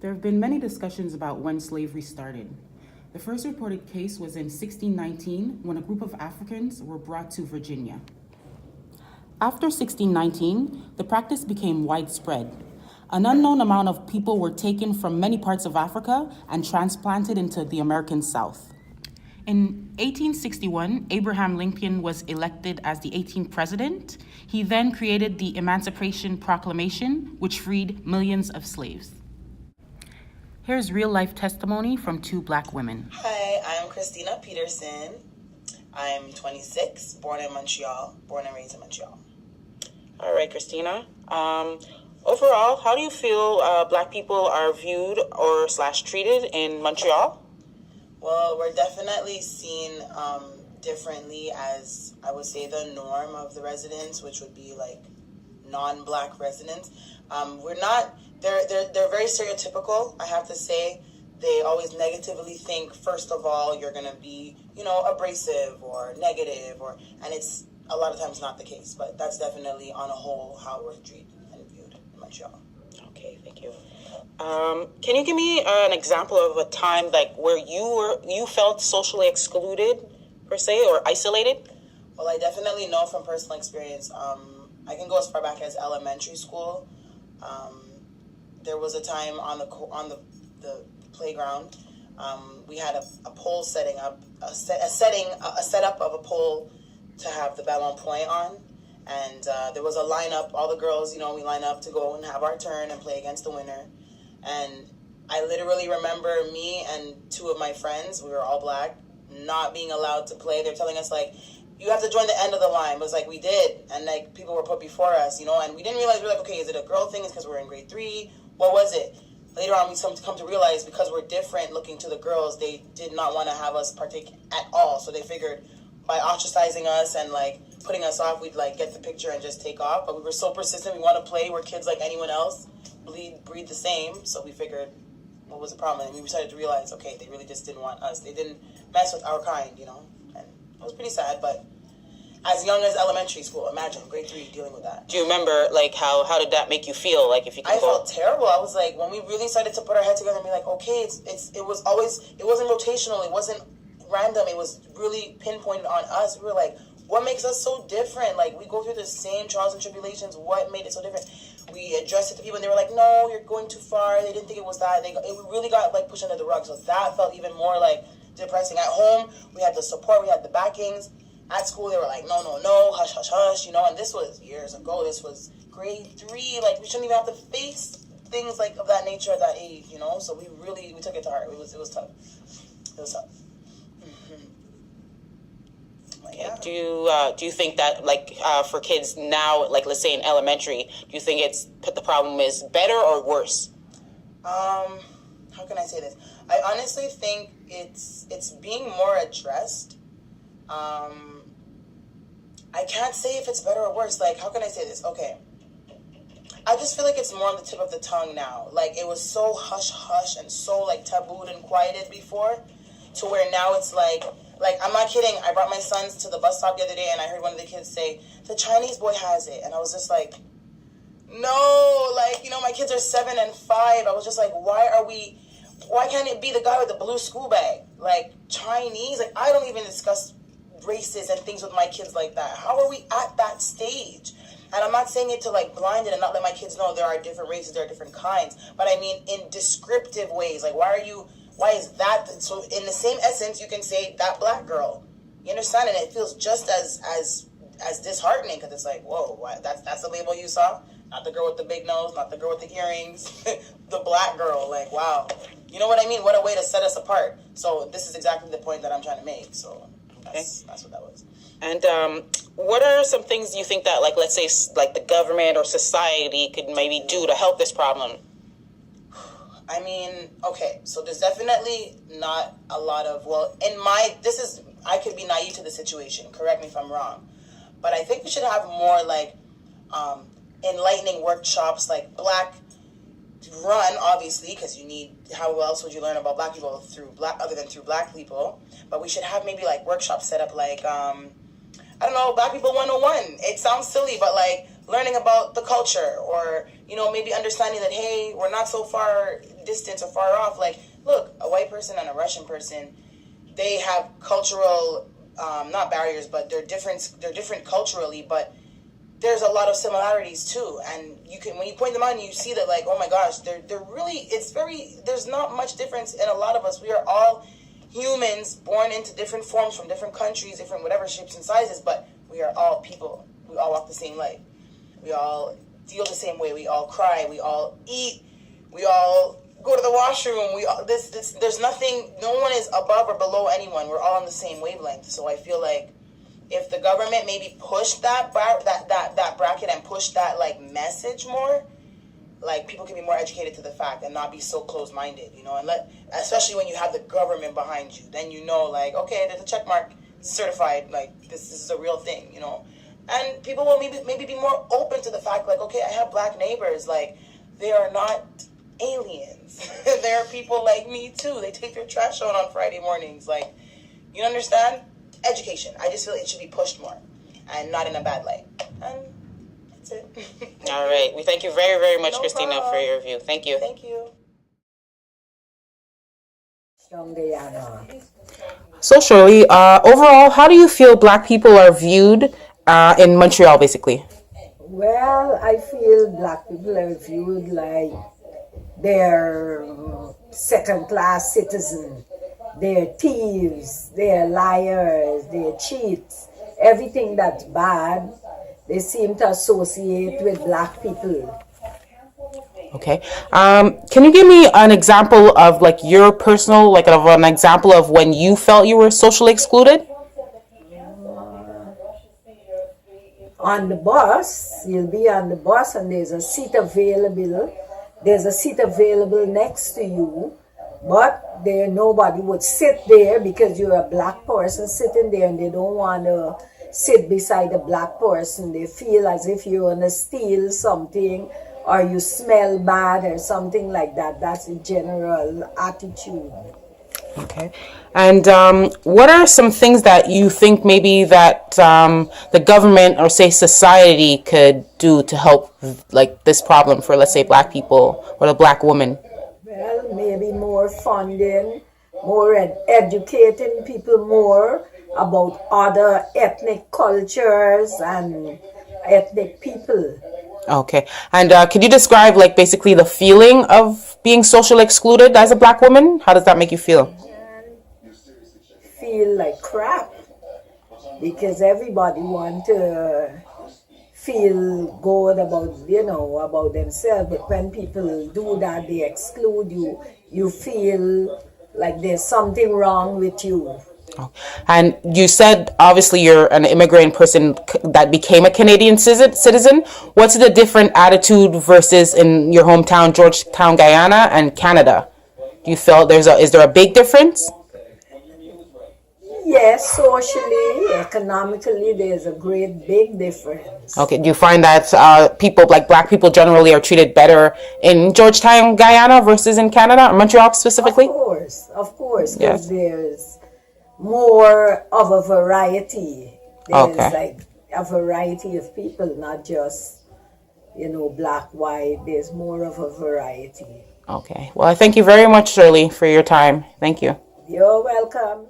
There have been many discussions about when slavery started. The first reported case was in 1619 when a group of Africans were brought to Virginia. After 1619, the practice became widespread. An unknown amount of people were taken from many parts of Africa and transplanted into the American South. In 1861, Abraham Lincoln was elected as the 18th president. He then created the Emancipation Proclamation, which freed millions of slaves. Here's real-life testimony from two Black women. Hi, I'm Christina Peterson. I'm 26, born in Montreal, born and raised in Montreal. All right, Christina. Overall, how do you feel Black people are viewed or treated in Montreal? Well, we're definitely seen differently as, I would say, the norm of the residents, which would be like non-Black residents. They're very stereotypical, I have to say. They always negatively think, first of all, you're going to be, abrasive or negative, and it's a lot of times not the case, but that's definitely on a whole how we're treated and viewed in Montreal. Okay, thank you. Can you give me an example of a time where you felt socially excluded, per se, or isolated? Well, I definitely know from personal experience. I can go as far back as elementary school. There was a time on the playground. We had a pole setting up, a setup of a pole to have the ballon point on, and there was a lineup. All the girls, we line up to go and have our turn and play against the winner. And I literally remember me and two of my friends, we were all Black, not being allowed to play. They're telling us you have to join the end of the line. It was we did, and people were put before us, and we didn't realize. We were okay, is it a girl thing? It's because we're in grade 3. What was it? Later on, we come to realize because we're different looking to the girls, they did not want to have us partake at all. So they figured by ostracizing us and putting us off, we'd get the picture and just take off. But we were so persistent. We want to play. We're kids like anyone else, breathe the same. So we figured, what was the problem? And we started to realize, okay, they really just didn't want us. They didn't mess with our kind, and it was pretty sad. But as young as elementary school, imagine grade 3 dealing with that. Do you remember how did that make you feel? If you could I felt terrible. I was when we really started to put our head together and be okay, it wasn't rotational, it wasn't random, it was really pinpointed on us. We were what makes us so different? We go through the same trials and tribulations. What made it so different? We addressed it to people and they were no, you're going too far. They didn't think it was that. It really got pushed under the rug. So that felt even more depressing. At home, we had the support, we had the backings. At school, they were no, hush, hush, hush, and this was years ago. This was grade 3. We shouldn't even have to face things of that nature at that age, So we took it to heart. It was tough. It was tough. Yeah. Do you think that for kids now, let's say in elementary, do you think the problem is better or worse? How can I say this? I honestly think it's being more addressed. I can't say if it's better or worse. How can I say this? Okay. I just feel it's more on the tip of the tongue now. It was so hush-hush and so, tabooed and quieted before, to where now it's I'm not kidding. I brought my sons to the bus stop the other day, and I heard one of the kids say, the Chinese boy has it. And I was just no, my kids are 7 and 5. I was just why can't it be the guy with the blue school bag? Chinese? I don't even discuss races and things with my kids like that. How are we at that stage? And I'm not saying it to blind it and not let my kids know there are different races, there are different kinds, but I mean in descriptive ways. Why is that? So in the same essence, you can say that Black girl. You understand? And it feels just as disheartening, because it's whoa, what? That's the label you saw? Not the girl with the big nose, not the girl with the earrings, the Black girl. Wow. You know what I mean? What a way to set us apart. So this is exactly the point that I'm trying to make. So that's what that was. And what are some things you think that, let's say, the government or society could maybe do to help this problem? I mean, okay, so there's definitely not a lot of, I could be naive to the situation, correct me if I'm wrong, but I think we should have more enlightening workshops, Black run, obviously, because you need, how else would you learn about Black people other than through Black people? But we should have maybe workshops set up I don't know, Black people 101. It sounds silly, but learning about the culture, or maybe understanding that, hey, we're not so far distant or far off. Like, look, a white person and a Russian person, they have cultural not barriers, but they're different culturally, but there's a lot of similarities too. And you can, when you point them out, and you see that, like, oh my gosh, they're really, there's not much difference in a lot of us. We are all humans born into different forms from different countries, different whatever shapes and sizes, but we are all people. We all walk the same life. We all deal the same way. We all cry. We all eat. We all go to the washroom. We all, there's nothing, no one is above or below anyone. We're all on the same wavelength. So I feel like if the government maybe pushed that bracket and pushed that, like, message more, like, people can be more educated to the fact and not be so closed-minded, and especially when you have the government behind you, then like, okay, there's a check mark, certified, like, this is a real thing, and people will maybe be more open to the fact, like, okay, I have black neighbors, like, they are not aliens. There are people like me too. They take their trash out on Friday mornings, like, you understand? Education. I just feel it should be pushed more and not in a bad light. And that's it. All right. We thank you very, very much, No Christina, problem. for your review. Thank you. Thank you. So, Shirley, overall, how do you feel Black people are viewed in Montreal, basically? Well, I feel Black people are viewed like they're second-class citizens. They're thieves, they're liars, they're cheats. Everything that's bad, they seem to associate with Black people. Okay. Can you give me an example of, like, your personal, like, of an example of when you felt you were socially excluded? On the bus, you'll be on the bus and there's a seat available. There's a seat available next to you, but there nobody would sit there because you're a Black person sitting there, and they don't want to sit beside a Black person. They feel as if you're going to steal something or you smell bad or something like that. That's the general attitude. Okay. And what are some things that you think maybe that the government or, say, society could do to help, like, this problem for, let's say, Black people or the Black woman? Well, maybe more funding, more educating people more about other ethnic cultures and ethnic people. Okay. And could you describe, like, basically the feeling of being socially excluded as a Black woman? How does that make you feel? Feel like crap because everybody want to feel good about themselves, but when people do that, they exclude you, you feel like there's something wrong with you. And you said, obviously, you're an immigrant person that became a Canadian citizen. What's the different attitude versus in your hometown, Georgetown, Guyana, and Canada? Do you feel is there a big difference? Yes, socially, economically, there's a great big difference. Okay, do you find that people, like Black people generally, are treated better in Georgetown, Guyana versus in Canada, or Montreal specifically? Of course, Yes. because there's more of a variety. There's like a variety of people, not just, Black, white. There's more of a variety. Okay, well, I thank you very much, Shirley, for your time. Thank you. You're welcome.